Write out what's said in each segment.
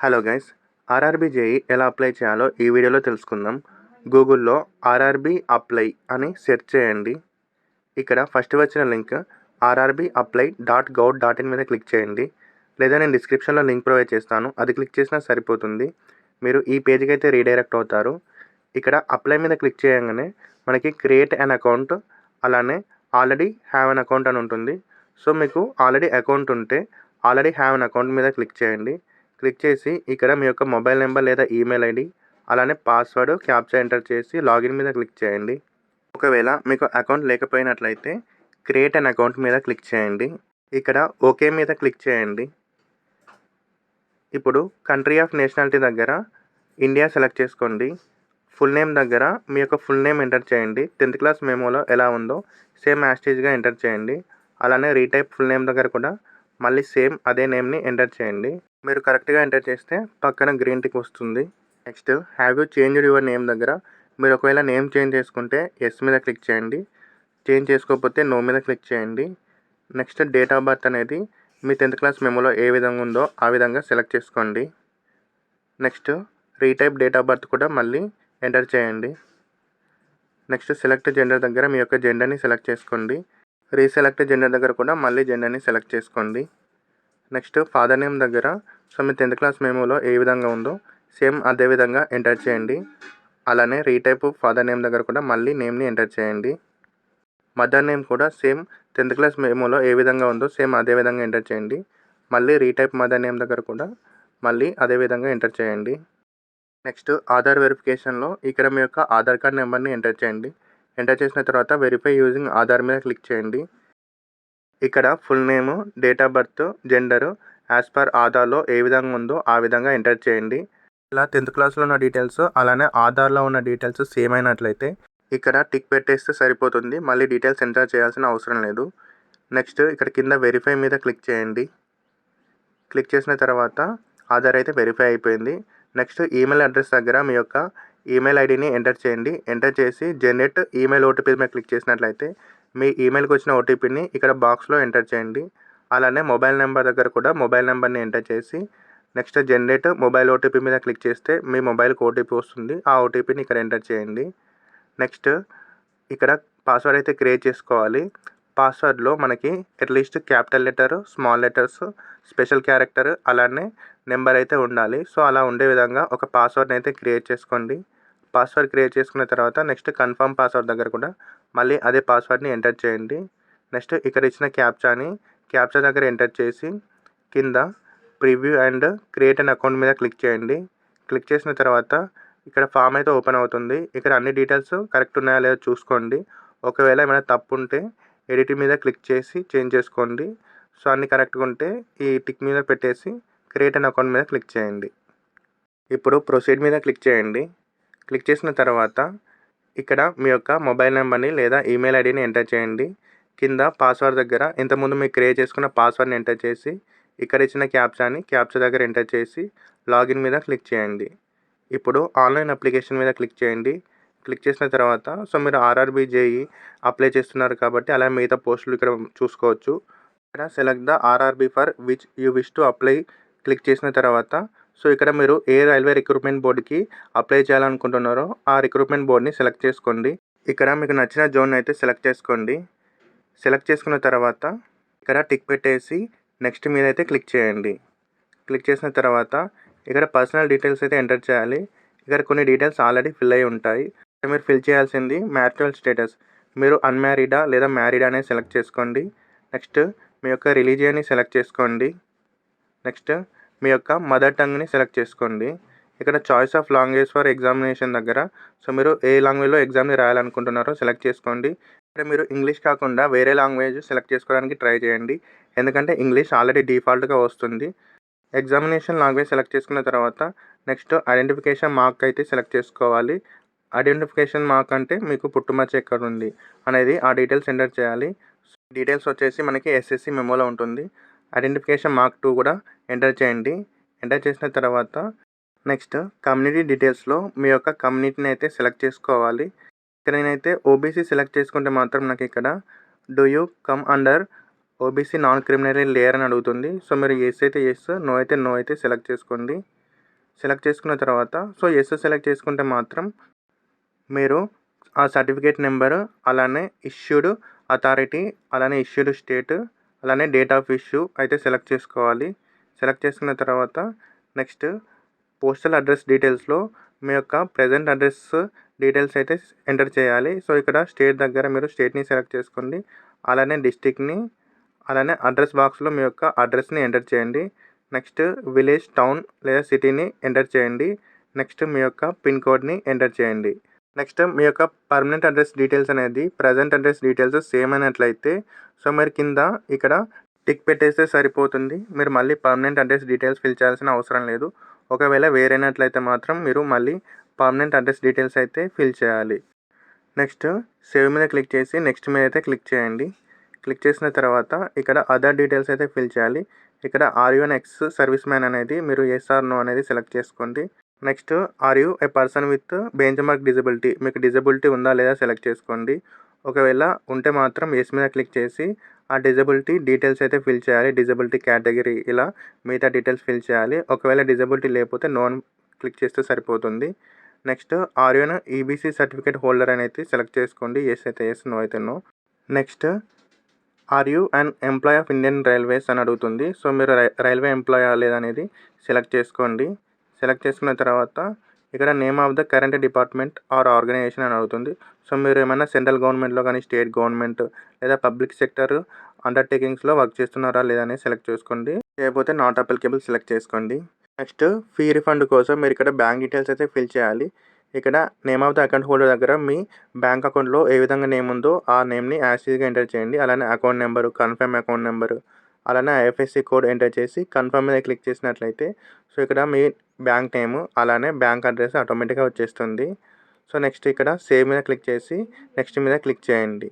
Hello guys, RRB JEE ఎలా apply చేయాలో ఈ వీడియోలో తెలుసుకుందాం. గూగుల్లో ఆర్ఆర్బీ అప్లై అని సెర్చ్ చేయండి. ఇక్కడ ఫస్ట్ వచ్చిన లింక్ rrbapply.gov.in మీద క్లిక్ చేయండి. లేదా నేను డిస్క్రిప్షన్లో లింక్ ప్రొవైడ్ చేస్తాను, అది క్లిక్ చేసినా సరిపోతుంది. మీరు ఈ పేజ్కి అయితే రీడైరెక్ట్ అవుతారు. ఇక్కడ అప్లై మీద క్లిక్ చేయగానే మనకి క్రియేట్ అన్ అకౌంట్, అలానే ఆల్రెడీ హ్యావ్ అన్ అకౌంట్ అని ఉంటుంది. సో మీకు ఆల్రెడీ అకౌంట్ ఉంటే ఆల్రెడీ హ్యావ్ అన్ అకౌంట్ మీద క్లిక్ చేయండి. క్లిక్ చేసి ఇక్కడ మీ యొక్క మొబైల్ నెంబర్ లేదా ఈమెయిల్ ఐడి, అలానే పాస్వర్డ్, క్యాప్చా ఎంటర్ చేసి లాగిన్ మీద క్లిక్ చేయండి. ఒకవేళ మీకు అకౌంట్ లేకపోయినట్లయితే క్రియేట్ అన్ అకౌంట్ మీద క్లిక్ చేయండి. ఇక్కడ ఓకే మీద క్లిక్ చేయండి. ఇప్పుడు కంట్రీ ఆఫ్ నేషనాలిటీ దగ్గర ఇండియా సెలెక్ట్ చేసుకోండి. ఫుల్ నేమ్ దగ్గర మీ యొక్క ఫుల్ నేమ్ ఎంటర్ చేయండి. 10th క్లాస్ మెమోలో ఎలా ఉందో సేమ్ యాస్టేజ్గా ఎంటర్ చేయండి. అలానే రీటైప్ ఫుల్ నేమ్ దగ్గర కూడా మళ్ళీ సేమ్ అదే నేమ్ని ఎంటర్ చేయండి. మీరు కరెక్ట్గా ఎంటర్ చేస్తే పక్కన గ్రీన్ టిక్ వస్తుంది. Next have you changed your name దగ్గర మీరు ఒకవేళ నేమ్ చేంజ్ చేసుకుంటే ఎస్ మీద క్లిక్ చేయండి. చేంజ్ చేసుకోకపోతే నో మీద క్లిక్ చేయండి. నెక్స్ట్ డేట్ ఆఫ్ బర్త్ అనేది మీ 10th క్లాస్ మెమోలో ఏ విధంగా ఉందో ఆ విధంగా సెలెక్ట్ చేసుకోండి. Next retype date of birth కూడా మళ్ళీ ఎంటర్ చేయండి. నెక్స్ట్ సెలెక్ట్ జెండర్ దగ్గర మీ యొక్క జెండర్ని సెలెక్ట్ చేసుకోండి. రీసెలెక్ట్ జెండర్ దగ్గర కూడా మళ్ళీ జెండర్ని సెలెక్ట్ చేసుకోండి. నెక్స్ట్ ఫాదర్ నేమ్ దగ్గర మీ 10th క్లాస్ మెమోలో ఏ విధంగా ఉందో సేమ్ అదే విధంగా ఎంటర్ చేయండి. అలానే రీటైప్ ఫాదర్ నేమ్ దగ్గర కూడా మళ్ళీ నేమ్ని ఎంటర్ చేయండి. మదర్ నేమ్ కూడా సేమ్ 10th క్లాస్ మెమోలో ఏ విధంగా ఉందో సేమ్ అదే విధంగా ఎంటర్ చేయండి. మళ్ళీ రీటైప్ మదర్ నేమ్ దగ్గర కూడా మళ్ళీ అదే విధంగా ఎంటర్ చేయండి. నెక్స్ట్ ఆధార్ వెరిఫికేషన్లో ఇక్కడ మీ యొక్క ఆధార్ కార్డ్ నెంబర్ని ఎంటర్ చేయండి. ఎంటర్ చేసిన తర్వాత వెరిఫై యూజింగ్ ఆధార్ మీద క్లిక్ చేయండి. ఇక్కడ full name, date of birth, gender as per ఆధార్లో ఏ విధంగా ఉందో ఆ విధంగా ఎంటర్ చేయండి. ఇలా 10th క్లాస్లో ఉన్న డీటెయిల్స్ అలానే ఆధార్లో ఉన్న డీటెయిల్స్ సేమ్ అయినట్లయితే ఇక్కడ టిక్ పెట్టేస్తే సరిపోతుంది. మళ్ళీ డీటెయిల్స్ ఎంటర్ చేయాల్సిన అవసరం లేదు. నెక్స్ట్ ఇక్కడ కింద వెరిఫై మీద క్లిక్ చేయండి. క్లిక్ చేసిన తర్వాత ఆధార్ అయితే వెరిఫై అయిపోయింది. నెక్స్ట్ ఈమెయిల్ అడ్రస్ దగ్గర మీ యొక్క ఈమెయిల్ ఐడిని ఎంటర్ చేయండి. ఎంటర్ చేసి జనరేట్ ఈమెయిల్ ఓటీపీ మీద క్లిక్ చేసినట్లయితే మీ ఈమెయిల్కి వచ్చిన ఓటీపీని ఇక్కడ బాక్స్లో ఎంటర్ చేయండి. అలానే మొబైల్ నెంబర్ దగ్గర కూడా మొబైల్ నెంబర్ని ఎంటర్ చేసి నెక్స్ట్ జనరేట్ మొబైల్ ఓటీపీ మీద క్లిక్ చేస్తే మీ మొబైల్కి ఓటీపీ వస్తుంది. ఆ ఓటీపీని ఇక్కడ ఎంటర్ చేయండి. నెక్స్ట్ ఇక్కడ పాస్వర్డ్ అయితే క్రియేట్ చేసుకోవాలి. పాస్వర్డ్లో మనకి at least capital letter, small letters, special character అలానే నెంబర్ అయితే ఉండాలి. సో అలా ఉండే విధంగా ఒక పాస్వర్డ్ని అయితే క్రియేట్ చేసుకోండి. పాస్వర్డ్ క్రియేట్ చేసుకున్న తర్వాత నెక్స్ట్ కన్ఫర్మ్ పాస్వర్డ్ దగ్గర కూడా మళ్ళీ అదే పాస్వర్డ్ని ఎంటర్ చేయండి. నెక్స్ట్ ఇక్కడ ఇచ్చిన క్యాప్చా దగ్గర ఎంటర్ చేసి కింద preview and create an account మీద క్లిక్ చేయండి. క్లిక్ చేసిన తర్వాత ఇక్కడ ఫామ్ అయితే ఓపెన్ అవుతుంది. ఇక్కడ అన్ని డీటెయిల్స్ కరెక్ట్ ఉన్నాయా లేదో చూసుకోండి. ఒకవేళ ఏమైనా తప్పు ఉంటే ఎడిట్ మీద క్లిక్ చేసి చేంజ్ చేసుకోండి. సో అన్ని కరెక్ట్గా ఉంటే ఈ టిక్ మీద పెట్టేసి క్రియేట్ అన్ అకౌంట్ మీద క్లిక్ చేయండి. ఇప్పుడు ప్రొసీడ్ మీద క్లిక్ చేయండి. క్లిక్ చేసిన తర్వాత ఇక్కడ మీ యొక్క మొబైల్ నెంబర్ని లేదా ఈమెయిల్ ఐడిని ఎంటర్ చేయండి. కింద పాస్వర్డ్ దగ్గర ఇంతకుముందు మీరు క్రియేట్ చేసుకున్న పాస్వర్డ్ని ఎంటర్ చేసి ఇక్కడ ఇచ్చిన క్యాప్చా దగ్గర ఎంటర్ చేసి లాగిన్ మీద క్లిక్ చేయండి. ఇప్పుడు ఆన్లైన్ అప్లికేషన్ మీద క్లిక్ చేయండి. క్లిక్ చేసిన తర్వాత మీరు ఆర్ఆర్బీ జేఈ అప్లై చేస్తున్నారు కాబట్టి అలా మిగతా పోస్టులు ఇక్కడ చూసుకోవచ్చు. ఇక్కడ select the RRB for which you wish to apply click చేసిన తర్వాత ఇక్కడ మీరు ఏ రైల్వే రిక్రూట్మెంట్ బోర్డుకి అప్లై చేయాలనుకుంటున్నారో ఆ రిక్రూట్మెంట్ బోర్డ్ని సెలెక్ట్ చేసుకోండి. ఇక్కడ మీకు నచ్చిన జోన్ అయితే సెలెక్ట్ చేసుకోండి. సెలెక్ట్ చేసుకున్న తర్వాత ఇక్కడ టిక్ పెట్టేసి నెక్స్ట్ మీద అయితే క్లిక్ చేయండి. క్లిక్ చేసిన తర్వాత ఇక్కడ పర్సనల్ డీటెయిల్స్ అయితే ఎంటర్ చేయాలి. ఇక్కడ కొన్ని డీటెయిల్స్ ఆల్రెడీ ఫిల్ అయి ఉంటాయి. మీరు ఫిల్ చేయాల్సింది మ్యారిటల్ స్టేటస్, మీరు అన్మ్యారీడా లేదా మ్యారీడా అనేది సెలెక్ట్ చేసుకోండి. నెక్స్ట్ మీ యొక్క రిలీజియన్ని సెలెక్ట్ చేసుకోండి. నెక్స్ట్ మీ యొక్క మదర్ టంగ్ని సెలెక్ట్ చేసుకోండి. ఇక్కడ choice of language for examination దగ్గర మీరు ఏ లాంగ్వేజ్లో ఎగ్జామ్ని రాయాలనుకుంటున్నారో సెలెక్ట్ చేసుకోండి. ఇక్కడ మీరు ఇంగ్లీష్ కాకుండా వేరే లాంగ్వేజ్ సెలెక్ట్ చేసుకోవడానికి ట్రై చేయండి. ఎందుకంటే ఇంగ్లీష్ ఆల్రెడీ డిఫాల్ట్గా వస్తుంది. ఎగ్జామినేషన్ లాంగ్వేజ్ సెలెక్ట్ చేసుకున్న తర్వాత నెక్స్ట్ ఐడెంటిఫికేషన్ మార్క్ అయితే సెలెక్ట్ చేసుకోవాలి. ఐడెంటిఫికేషన్ మార్క్ అంటే మీకు పుట్టుమచ్చ ఎక్కడ ఉంది అనేది ఆ డీటెయిల్స్ ఎంటర్ చేయాలి. డీటెయిల్స్ వచ్చేసి మనకి ఎస్ఎస్సి మెమోలో ఉంటుంది. ఐడెంటిఫికేషన్ మార్క్ 2 కూడా ఎంటర్ చేయండి. ఎంటర్ చేసిన తర్వాత నెక్స్ట్ కమ్యూనిటీ డీటెయిల్స్లో మీ యొక్క కమ్యూనిటీని అయితే సెలెక్ట్ చేసుకోవాలి. ఇక్కడ నేనైతే ఓబీసీ సెలెక్ట్ చేసుకుంటే మాత్రం నాకు ఇక్కడ do you come under OBC non criminal layer అని అడుగుతుంది. మీరు ఎస్ అయితే ఎస్, నో అయితే నో అయితే సెలెక్ట్ చేసుకోండి. సెలెక్ట్ చేసుకున్న తర్వాత సో ఎస్ సెలెక్ట్ చేసుకుంటే మాత్రం మీరు ఆ సర్టిఫికేట్ నెంబరు, అలానే ఇష్యూడ్ అథారిటీ, అలానే ఇష్యూడ్ స్టేట్, అలానే డేట్ ఆఫ్ ఇష్యూ అయితే సెలెక్ట్ చేసుకోవాలి. సెలెక్ట్ చేసుకున్న తర్వాత నెక్స్ట్ పోస్టల్ అడ్రస్ డీటెయిల్స్లో మీ యొక్క ప్రెజెంట్ అడ్రస్ డీటెయిల్స్ అయితే ఎంటర్ చేయాలి. సో ఇక్కడ స్టేట్ దగ్గర మీరు స్టేట్ని సెలెక్ట్ చేసుకోండి. అలానే డిస్టిక్ని, అలానే అడ్రస్ బాక్స్లో మీ యొక్క అడ్రస్ని ఎంటర్ చేయండి. నెక్స్ట్ విలేజ్, టౌన్ లేదా సిటీని ఎంటర్ చేయండి. నెక్స్ట్ మీ యొక్క పిన్ కోడ్ని ఎంటర్ చేయండి. నెక్స్ట్ మీ యొక్క పర్మనెంట్ అడ్రస్ డీటెయిల్స్ అనేది ప్రజెంట్ అడ్రస్ డీటెయిల్స్ సేమ్ అయినట్లయితే సో మీరు కింద ఇక్కడ టిక్ పెట్టేస్తే సరిపోతుంది. మీరు మళ్ళీ పర్మనెంట్ అడ్రస్ డీటెయిల్స్ ఫిల్ చేయాల్సిన అవసరం లేదు. ఒకవేళ వేరైనట్లయితే మాత్రం మీరు మళ్ళీ పర్మనెంట్ అడ్రస్ డీటెయిల్స్ అయితే ఫిల్ చేయాలి. నెక్స్ట్ సేవ్ మీద క్లిక్ చేసి నెక్స్ట్ మీద అయితే క్లిక్ చేయండి. క్లిక్ చేసిన తర్వాత ఇక్కడ అదర్ డీటెయిల్స్ అయితే ఫిల్ చేయాలి. ఇక్కడ are you an ex serviceman అనేది మీరు ఎస్ ఆర్ నో అనేది సెలెక్ట్ చేసుకోండి. Next are you a person with benchmark disability, మీకు డిజబిలిటీ ఉందా లేదా సెలెక్ట్ చేసుకోండి. ఒకవేళ ఉంటే మాత్రం ఎస్ మీద క్లిక్ చేసి ఆ డిజబిలిటీ డీటెయిల్స్ అయితే ఫిల్ చేయాలి. డిజబిలిటీ కేటగిరీ ఇలా మిగతా డీటెయిల్స్ ఫిల్ చేయాలి. ఒకవేళ డిజబిలిటీ లేకపోతే నోన్ క్లిక్ చేస్తే సరిపోతుంది. Next are you an EBC certificate holder అనేది సెలెక్ట్ చేసుకోండి. ఎస్ అయితే ఎస్, నో అయితే no. Next are you an employee of Indian Railways అని అడుగుతుంది. సో మీరు రైల్వే ఎంప్లాయ్ లేదనేది సెలెక్ట్ చేసుకోండి. సెలెక్ట్ చేసుకున్న తర్వాత ఇక్కడ name of the current department or organisation అని అడుగుతుంది. సో మీరు ఏమైనా సెంట్రల్ గవర్నమెంట్లో కానీ స్టేట్ గవర్నమెంట్ లేదా పబ్లిక్ సెక్టర్ అండర్టేకింగ్స్లో వర్క్ చేస్తున్నారా లేదా అనేది సెలెక్ట్ చేసుకోండి. లేకపోతే నాట్ అప్లికేబుల్ సెలెక్ట్ చేసుకోండి. నెక్స్ట్ ఫీ రిఫండ్ కోసం మీరు ఇక్కడ బ్యాంక్ డీటెయిల్స్ అయితే ఫిల్ చేయాలి. ఇక్కడ name of the account holder దగ్గర మీ బ్యాంక్ అకౌంట్లో ఏ విధంగా నేమ్ ఉందో ఆ నేమ్ని యాస్టీస్గా ఎంటర్ చేయండి. అలానే account number, confirm account number, అలానే ఐఎఫ్ఎస్సి కోడ్ ఎంటర్ చేసి కన్ఫర్మ్ మీద క్లిక్ చేసినట్లయితే సో ఇక్కడ మీ బ్యాంక్ నేము అలానే బ్యాంక్ అడ్రస్ ఆటోమేటిక్గా వచ్చేస్తుంది. సో నెక్స్ట్ ఇక్కడ సేవ్ మీద క్లిక్ చేసి నెక్స్ట్ మీద క్లిక్ చేయండి.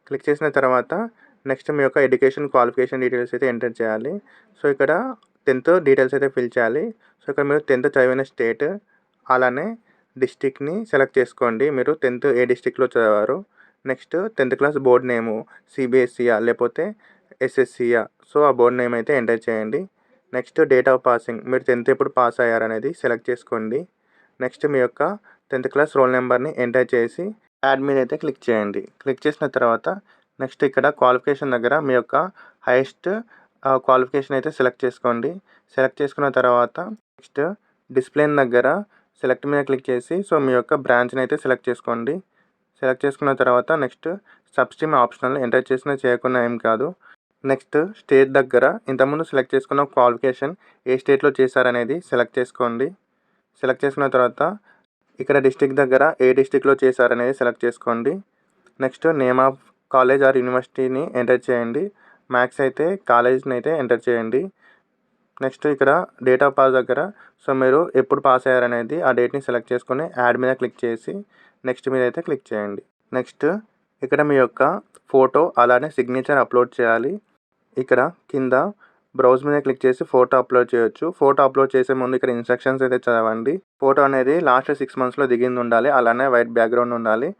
క్లిక్ చేసిన తర్వాత నెక్స్ట్ మీ యొక్క ఎడ్యుకేషన్ క్వాలిఫికేషన్ డీటెయిల్స్ అయితే ఎంటర్ చేయాలి. సో ఇక్కడ 10th డీటెయిల్స్ అయితే ఫిల్ చేయాలి. సో ఇక్కడ మీరు 10th చదివిన స్టేట్ అలానే డిస్టిక్ని సెలెక్ట్ చేసుకోండి. మీరు 10th ఏ డిస్టిక్లో చదివారు. నెక్స్ట్ 10th క్లాస్ బోర్డ్ నేము సిబిఎస్ఈయా లేకపోతే ఎస్ఎస్సియా, సో ఆ బోర్డ్ నేమ్ అయితే ఎంటర్ చేయండి. నెక్స్ట్ డేట్ ఆఫ్ పాసింగ్, మీరు 10th ఎప్పుడు పాస్ అయ్యారనేది సెలెక్ట్ చేసుకోండి. నెక్స్ట్ మీ యొక్క 10th క్లాస్ రోల్ నెంబర్ని ఎంటర్ చేసి యాడ్ మీద అయితే క్లిక్ చేయండి. క్లిక్ చేసిన తర్వాత నెక్స్ట్ ఇక్కడ క్వాలిఫికేషన్ దగ్గర మీ యొక్క హైయెస్ట్ క్వాలిఫికేషన్ అయితే సెలెక్ట్ చేసుకోండి. సెలెక్ట్ చేసుకున్న తర్వాత నెక్స్ట్ డిస్ప్లే దగ్గర సెలెక్ట్ మీద క్లిక్ చేసి సో మీ యొక్క బ్రాంచ్ని అయితే సెలెక్ట్ చేసుకోండి. సెలెక్ట్ చేసుకున్న తర్వాత నెక్స్ట్ సబ్స్ట్రీమ్ ఆప్షనల్ ఎంటర్ చేసినా చేయకుండా ఏం కాదు. నెక్స్ట్ స్టేట్ దగ్గర ఇంతకుముందు సెలెక్ట్ చేసుకున్న క్వాలిఫికేషన్ ఏ స్టేట్లో చేశారనేది సెలెక్ట్ చేసుకోండి. సెలెక్ట్ చేసుకున్న తర్వాత ఇక్కడ డిస్టిక్ దగ్గర ఏ డిస్టిక్లో చేశారనేది సెలెక్ట్ చేసుకోండి. Next name of college are యూనివర్సిటీని ఎంటర్ చేయండి. మ్యాథ్స్ అయితే కాలేజ్ని అయితే ఎంటర్ చేయండి. నెక్స్ట్ ఇక్కడ డేట్ ఆఫ్ పాస్ దగ్గర సో మీరు ఎప్పుడు పాస్ అయ్యారనేది ఆ డేట్ని సెలెక్ట్ చేసుకొని యాడ్ మీద క్లిక్ చేసి నెక్స్ట్ మీద అయితే క్లిక్ చేయండి. నెక్స్ట్ ఇక్కడ మీ యొక్క ఫోటో అలానే సిగ్నేచర్ అప్లోడ్ చేయాలి. ఇక్కడ కింద బ్రౌజ్ మీద క్లిక్ చేసి ఫోటో అప్లోడ్ చేయొచ్చు. ఫోటో అప్లోడ్ చేసే ముందు ఇక్కడ ఇన్స్ట్రక్షన్స్ అయితే చదవండి. ఫోటో అనేది లాస్ట్ 6 monthsలో దిగింది ఉండాలి. అలానే వైట్ బ్యాక్గ్రౌండ్ ఉండాలి.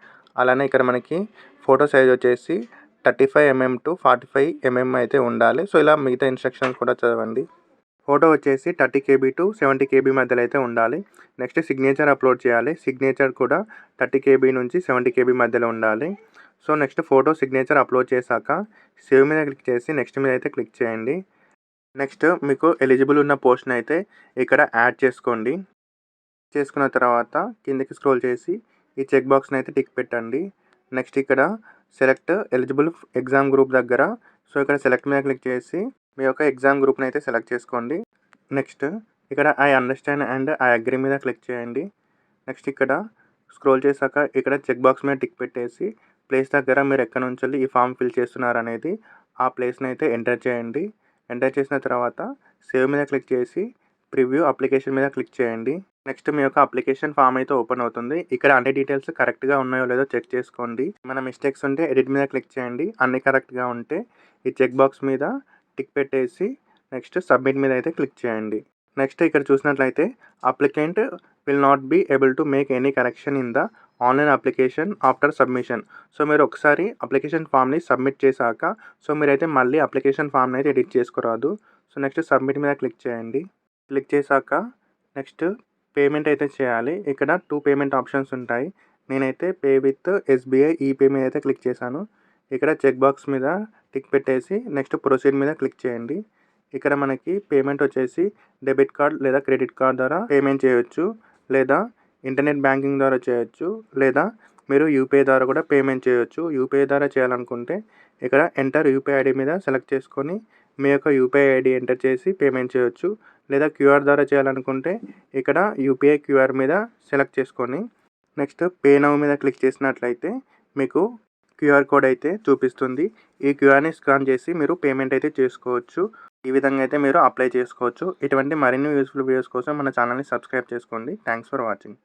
అలానే ఇక్కడ మనకి ఫోటో సైజ్ వచ్చేసి 35mm to 45mm అయితే ఉండాలి. సో ఇలా మిగతా ఇన్స్ట్రక్షన్స్ కూడా చదవండి. ఫోటో వచ్చేసి 30 KB to 70 KB మధ్యలో అయితే ఉండాలి. నెక్స్ట్ సిగ్నేచర్ అప్లోడ్ చేయాలి. సిగ్నేచర్ కూడా 30 KB నుంచి 70 KB మధ్యలో ఉండాలి. So next photo signature upload చేశాక సేవ్ మీద క్లిక్ చేసి నెక్స్ట్ మీద అయితే క్లిక్ చేయండి. నెక్స్ట్ మీకు ఎలిజిబుల్ ఉన్న పోస్ట్ని అయితే ఇక్కడ యాడ్ చేసుకోండి. చేసుకున్న తర్వాత కిందకి స్క్రోల్ చేసి ఈ చెక్ బాక్స్ని అయితే టిక్ పెట్టండి. నెక్స్ట్ ఇక్కడ సెలెక్ట్ ఎలిజిబుల్ ఎగ్జామ్ గ్రూప్ దగ్గర సో ఇక్కడ సెలెక్ట్ మీద క్లిక్ చేసి మీ యొక్క ఎగ్జామ్ గ్రూప్ని అయితే సెలెక్ట్ చేసుకోండి. నెక్స్ట్ ఇక్కడ I understand and I agree మీద క్లిక్ చేయండి. నెక్స్ట్ ఇక్కడ స్క్రోల్ చేశాక ఇక్కడ చెక్ బాక్స్ మీద టిక్ పెట్టేసి ప్లేస్ దగ్గర మీరు ఎక్కడి నుంచి వెళ్ళి ఈ ఫామ్ ఫిల్ చేస్తున్నారు అనేది ఆ ప్లేస్ని అయితే ఎంటర్ చేయండి. ఎంటర్ చేసిన తర్వాత సేవ్ మీద క్లిక్ చేసి ప్రివ్యూ అప్లికేషన్ మీద క్లిక్ చేయండి. నెక్స్ట్ మీ యొక్క అప్లికేషన్ ఫామ్ అయితే ఓపెన్ అవుతుంది. ఇక్కడ అన్ని డీటెయిల్స్ కరెక్ట్గా ఉన్నాయో లేదో చెక్ చేసుకోండి. మన మిస్టేక్స్ ఉంటే ఎడిట్ మీద క్లిక్ చేయండి. అన్ని కరెక్ట్గా ఉంటే ఈ చెక్ బాక్స్ మీద టిక్ పెట్టేసి నెక్స్ట్ సబ్మిట్ మీద అయితే క్లిక్ చేయండి. నెక్స్ట్ ఇక్కడ చూసినట్లయితే applicant will not be able to make any correction in the online application after submission. So మీరు ఒకసారి అప్లికేషన్ ఫామ్ని సబ్మిట్ చేశాక సో మీరైతే మళ్ళీ అప్లికేషన్ ఫామ్ని అయితే ఎడిట్ చేసుకోరాదు. సో నెక్స్ట్ సబ్మిట్ మీద క్లిక్ చేయండి. క్లిక్ చేశాక నెక్స్ట్ పేమెంట్ అయితే చేయాలి. ఇక్కడ 2 పేమెంట్ ఆప్షన్స్ ఉంటాయి. నేనైతే పే విత్ ఎస్‌బీఐ ఈపే మీద అయితే క్లిక్ చేశాను. ఇక్కడ చెక్ బాక్స్ మీద టిక్ పెట్టేసి నెక్స్ట్ ప్రొసీడ్ మీద క్లిక్ చేయండి. ఇక్కడ మనకి పేమెంట్ వచ్చేసి డెబిట్ కార్డ్ లేదా క్రెడిట్ కార్డ్ ద్వారా పేమెంట్ చేయొచ్చు. లేదా ఇంటర్నెట్ బ్యాంకింగ్ ద్వారా చేయొచ్చు. లేదా మీరు యూపీఐ ద్వారా కూడా పేమెంట్ చేయొచ్చు. యూపీఐ ద్వారా చేయాలనుకుంటే ఇక్కడ ఎంటర్ యూపీఐ ఐడీ మీద సెలెక్ట్ చేసుకొని మీ యొక్క యూపీఐ ఐడీ ఎంటర్ చేసి పేమెంట్ చేయొచ్చు. లేదా క్యూఆర్ ద్వారా చేయాలనుకుంటే ఇక్కడ యూపీఐ క్యూఆర్ మీద సెలెక్ట్ చేసుకొని నెక్స్ట్ పే నౌ మీద క్లిక్ చేసినట్లయితే మీకు క్యూఆర్ కోడ్ అయితే చూపిస్తుంది. ఈ క్యూఆర్ని స్కాన్ చేసి మీరు పేమెంట్ అయితే చేసుకోవచ్చు. ఈ విధంగా అయితే మీరు అప్లై చేసుకోవచ్చు. ఇటువంటి మరిన్ని యూస్ఫుల్ వీడియోస్ కోసం మన ఛానల్ని సబ్స్క్రైబ్ చేసుకోండి. Thanks for watching.